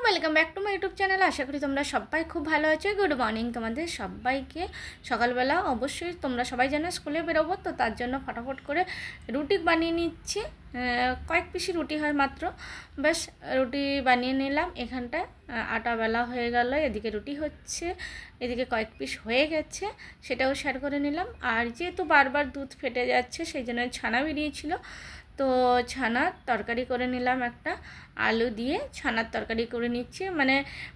Welcome back to my YouTube channel. আশা করি তোমরা সবাই খুব ভালো আছো। গুড মর্নিং তোমাদের সবাইকে। সকালবেলা অবশ্যই তোমরা সবাই জানো স্কুলে বেরোবো, তো তার জন্য ফটাফট করে রুটি বানিয়ে নিচ্ছি। কয়েক পিসি রুটি হয় মাত্র, ব্যাস রুটি বানিয়ে নিলাম। এখানটায় আটা বেলা হয়ে গেল, এদিকে রুটি হচ্ছে, এদিকে কয়েক পিস হয়ে গেছে, সেটাও শেয়ার করে নিলাম। আর যেহেতু বারবার দুধ ফেটে যাচ্ছে সেই জন্য ছানা বেরিয়েছিল, তো ছানার তরকারি করে নিলাম। একটা আলু দিয়ে ছানার তরকারি করে নিচ্ছি। মানে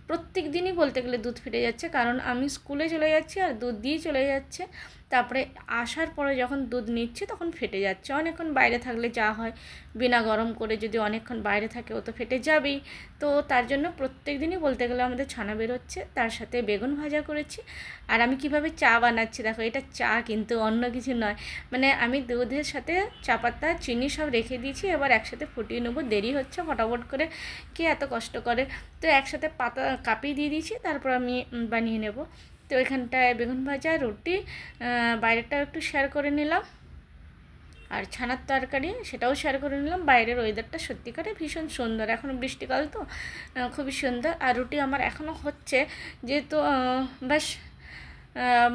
প্রত্যেক দিনই বলতে গেলে দুধ ফেটে যাচ্ছে, কারণ আমি স্কুলে চলে যাচ্ছি আর দুধ দিয়ে চলে যাচ্ছে। তারপরে আসার পরে যখন দুধ নিচ্ছি তখন ফেটে যাচ্ছে। অনেকক্ষণ বাইরে থাকলে যা হয়, বিনা গরম করে যদি অনেকক্ষণ বাইরে থাকে ও তো ফেটে যাবেই। তো তার জন্য প্রত্যেক দিনই বলতে গেলে আমাদের ছানা বেরোচ্ছে। তার সাথে বেগুন ভাজা করেছি। আর আমি কিভাবে চা বানাচ্ছি দেখো, এটা চা কিন্তু অন্য কিছু নয়। মানে আমি দুধের সাথে চা পাতা চিনি সব রেখে দিয়েছি, এবার একসাথে ফুটিয়ে নেবো। দেরি হচ্ছে, ফটাফট করে কে এত কষ্ট করে, তো একসাথে পাতা কাপিয়ে দিয়ে দিয়েছি, তারপর আমি বানিয়ে নেব। তো এখানটায় বেগুন ভাজা, রুটি, বাইরেটাও একটু শেয়ার করে নিলাম, আর ছানার তরকারি সেটাও শেয়ার করে নিলাম। বাইরের ওয়েদারটা সত্যিকারে ভীষণ সুন্দর, এখনও বৃষ্টিকাল তো খুবই সুন্দর। আর রুটি আমার এখনও হচ্ছে, যেহেতু ব্যাস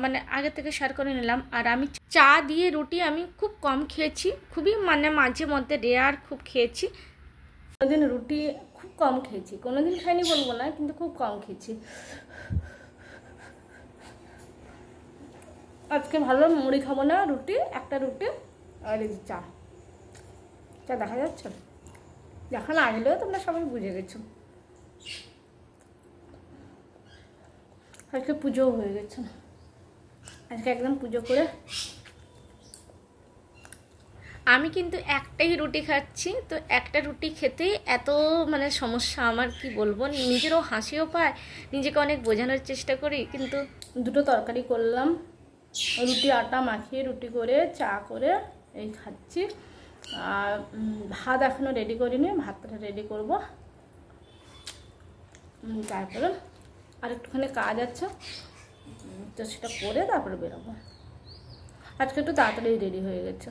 মানে আগে থেকে শেয়ার করে নিলাম। আর আমি চা দিয়ে রুটি আমি খুব কম খেয়েছি, খুবই মানে মাঝে মধ্যে রেয়ার খুব খেয়েছি। কোনোদিন রুটি খুব কম খেয়েছি, কোনোদিন খাইনি বলবো না, কিন্তু খুব কম খেয়েছি। আজকে ভালো মুড়ি খাবো না, রুটি, একটা রুটি আর এই চা। চা দেখা যাচ্ছে, দেখা না গেলেও তোমরা সবাই বুঝে গেছো। আজকে পুজোও হয়ে গেছে, আজকে একদম পুজো করে আমি কিন্তু একটাই রুটি খাচ্ছি। তো একটা রুটি খেতেই এত মানে সমস্যা, আমার কি বলবো, নিজেরও হাসিও পায়, নিজেকে অনেক বোঝানোর চেষ্টা করি, কিন্তু দুটো তরকারি করলাম, রুটি আটা মাখিয়ে রুটি করে চা করে এই খাচ্ছি। আর ভাত এখনও রেডি করিনি, ভাতটা রেডি করব, তারপরে আর একটুখানি কাজ আছে, তো সেটা করে তারপরে বেরোবো। আজকে একটু তাড়াতাড়ি রেডি হয়ে গেছে,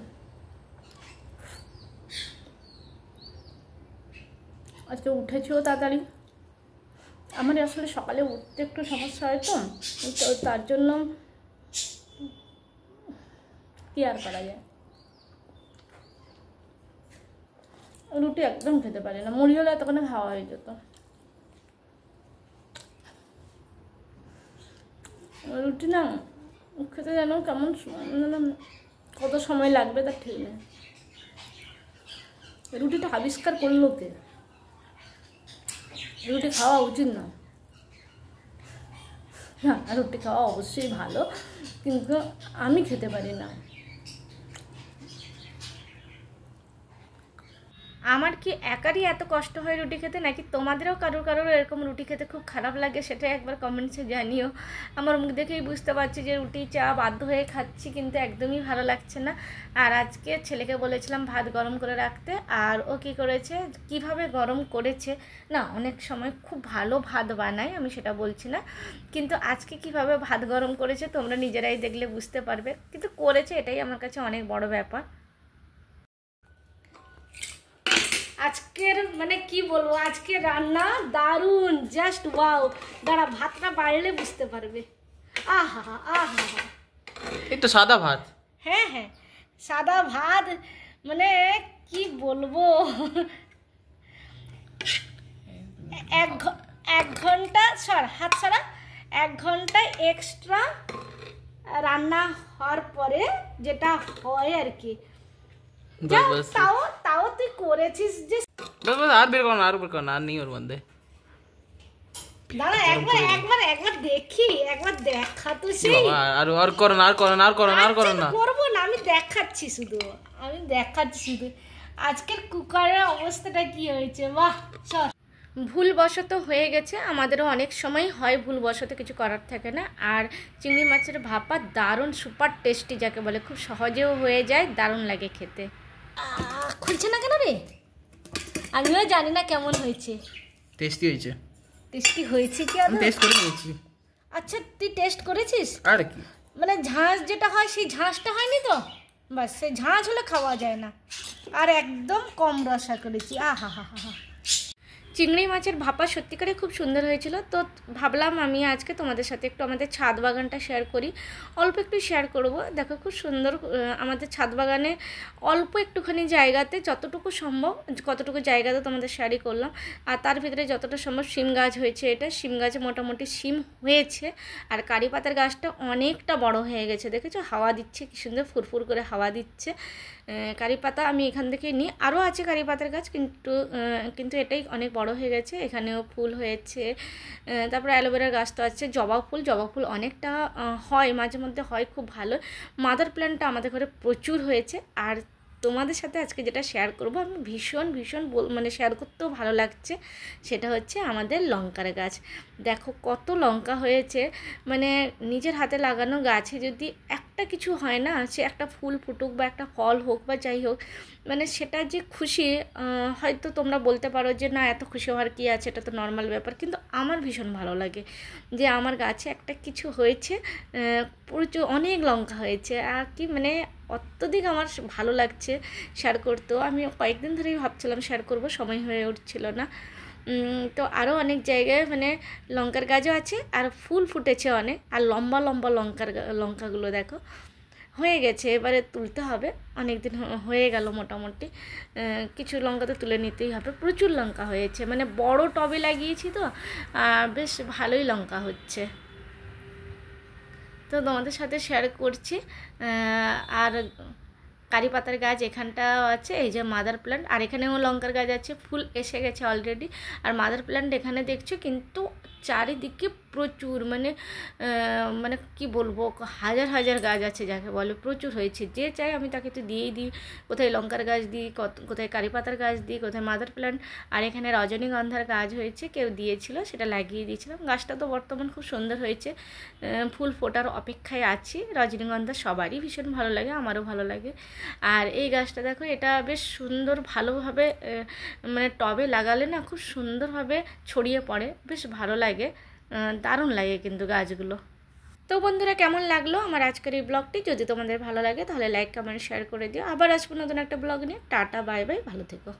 আজকে উঠেছিও তাড়াতাড়ি। আমার আসলে সকালে উঠতে একটু সমস্যা হয়, তো তার জন্য কি আর করা যায়, রুটি একদম খেতে পারি না। মুড়ি হলে এতক্ষণে খাওয়া হয়ে যেত, রুটি না খেতে যেন কেমন কত সময় লাগবে তার ঠিক নেই। রুটিটা আবিষ্কার করলো কে? রুটি খাওয়া উচিত না, হ্যাঁ রুটি খাওয়া অবশ্যই ভালো, কিন্তু আমি খেতে পারি না। আমার কি একারই এত কষ্ট হয় রুটি খেতে, নাকি তোমাদেরও কারোর এরকম রুটি খেতে খুব খারাপ লাগে? সেটা একবার কমেন্টসে জানিও। আমার মুখ দেখেই বুঝতে পারছি যে রুটি চা বাধ্য হয়ে খাচ্ছি, কিন্তু একদমই ভালো লাগছে না। আর আজকে ছেলেকে বলেছিলাম ভাত গরম করে রাখতে, আর ও কী করেছে, কিভাবে গরম করেছে না, অনেক সময় খুব ভালো ভাত বানায়, আমি সেটা বলছি না, কিন্তু আজকে কিভাবে ভাত গরম করেছে তোমরা নিজেরাই দেখলে বুঝতে পারবে, কিন্তু করেছে, এটাই আমার কাছে অনেক বড় ব্যাপার। আজকের মানে কি বলবো, আজকে রান্না দারুণ, জাস্ট ওয়াও। দাঁড়া ভাতটা বাড়লে বুঝতে পারবে। আহা আহা, এই তো সাদা ভাত। হ্যাঁ হ্যাঁ সাদা ভাত, মানে কি বলবো, এক ঘন্টা হাত ছাড়া 1 ঘন্টা এক্সট্রা রান্না হওয়ার পরে যেটা হয় আর কি। তাও তুই করেছিস যে, আর বের করো না, আর বের করো না, আর নেই ওর মধ্যে। দাঁড়া একবার দেখি, একবার দেখা তো সেই। আর করো না, আর করো না, আর করো না, আর করো না, করবো না, আমি দেখাচ্ছি শুধু, আজকের কুকারের অবস্থাটা কি হয়েছে। বাহ, ভুলবশত হয়ে গেছে, আমাদেরও অনেক সময় হয় ভুলবশত, কিছু করার থাকে না। আর চিংড়ি মাছের ভাপা দারুণ সুপার টেস্টি, যাকে বলে খুব সহজেও হয়ে যায়, দারুণ লাগে খেতে। খুলছে না কেন রে? আমিও জানি না কেমন হয়েছে। টেস্টি হয়েছে, টেস্টি হয়েছে কি? আমি টেস্ট করে নিয়েছি। আচ্ছা তুই টেস্ট করেছিস? আর কি, মানে ঝাঁঝ যেটা হয় সেই ঝাঁঝটা হয়নি তো, বাস সেই ঝাঁঝ হলে খাওয়া যায় না। আর একদম কম রসা করেছি, আহা হা হা হা। চিংড়ি মাছের ভাপা সত্যিকারে খুব সুন্দর হয়েছিল। তো ভাবলাম আমি আজকে তোমাদের সাথে একটু আমাদের ছাদ বাগানটা শেয়ার করি, অল্প একটু শেয়ার করব। দেখো খুব সুন্দর আমাদের ছাদ বাগানে অল্প একটুখানি জায়গাতে যতটুকু সম্ভব কতটুকু জায়গাতে তোমাদের শেয়ারই করলাম। আর তার ভিতরে যতটা সম্ভব শিম গাছ হয়েছে, এটা শিম গাছে মোটামুটি শিম হয়েছে। আর কারি পাতার গাছটা অনেকটা বড় হয়ে গেছে, দেখেছো হাওয়া দিচ্ছে কি সুন্দর ফুরফুর করে হাওয়া দিচ্ছে। কারি পাতা আমি এখান থেকে নিই, আরও আছে কারি পাতার গাছ, কিন্তু এটাই অনেক বড় হয়ে গেছে। এখানেও ফুল হয়েছে, তারপরে অ্যালোভেরার গাছ তো আছে, জবা ফুল অনেকটা হয়, মাঝে মধ্যে হয় খুব ভালো। মাদার প্ল্যান্টটা আমাদের ঘরে প্রচুর হয়েছে। আর তোমাদের সাথে আজকে যেটা শেয়ার করব আমি ভীষণ মানে শেয়ার করতেও ভালো লাগছে, সেটা হচ্ছে আমাদের লঙ্কার গাছ। দেখো কত লঙ্কা হয়েছে, মানে নিজের হাতে লাগানো গাছে যদি একটা কিছু হয় না, সে একটা ফুল ফুটুক বা একটা ফল হোক বা যাই হোক, মানে সেটা যে খুশি, হয়তো তোমরা বলতে পারো যে না এত খুশি হওয়ার কী আছে, এটা তো নর্মাল ব্যাপার, কিন্তু আমার ভীষণ ভালো লাগে যে আমার গাছে একটা কিছু হয়েছে, প্রচুর অনেক লঙ্কা হয়েছে। আর কি মানে অত্যধিক আমার ভালো লাগছে শেয়ার করতেও। আমি কয়েকদিন ধরেই ভাবছিলাম শেয়ার করব, সময় হয়ে উঠছিল না। তো আরও অনেক জায়গায় মানে লঙ্কার গাছও আছে, আর ফুল ফুটেছে অনেক, আর লম্বা লম্বা লঙ্কাগুলো দেখো হয়ে গেছে, এবারে তুলতে হবে। অনেক দিন হয়ে গেল মোটামুটি, কিছু লঙ্কা তো তুলে নিতেই হবে। প্রচুর লঙ্কা হয়েছে, মানে বড় টবে লাগিয়েছি তো বেশ ভালোই লঙ্কা হচ্ছে। তো তোমাদের সাথে শেয়ার করছি। আর কারি পাতার গাছ এখানটাও আছে, এই যে মাদার প্ল্যান্ট, আর এখানেও লঙ্কার গাছ আছে, ফুল এসে গেছে অলরেডি। আর মাদার প্ল্যান্ট এখানে দেখছো, কিন্তু চারিদিকে প্রচুর মানে মানে কি বলবো, হাজার হাজার গাছ আছে যাকে বলে, প্রচুর হয়েছে। যে চাই আমি তাকে তো দিয়েই দিই, কোথায় লঙ্কার গাছ দিই, কোথায় কারি পাতার গাছ দিই, কোথায় মাদার প্ল্যান্ট। আর এখানে রজনীগন্ধার গাছ হয়েছে, কেউ দিয়েছিল, সেটা লাগিয়ে দিয়েছিলাম। গাছটা তো বর্তমান খুব সুন্দর হয়েছে, ফুল ফোটার অপেক্ষায় আছি। রজনীগন্ধা সবারই ভীষণ ভালো লাগে, আমারও ভালো লাগে। আর এই গাছটা দেখো, এটা বেশ সুন্দর ভালোভাবে মানে টবে লাগালে না খুব সুন্দরভাবে ছড়িয়ে পড়ে, বেশ ভালো লাগে, দারুণ লাগে কিন্তু গাছগুলো। তো বন্ধুরা কেমন লাগলো আমার আজকের এই ব্লগটি? যদি তোমাদের ভালো লাগে তাহলে লাইক কমেন্ট শেয়ার করে দিও। আবার আসবো নতুন একটা ব্লগ নিয়ে। টাটা বাই বাই, ভালো থেকো।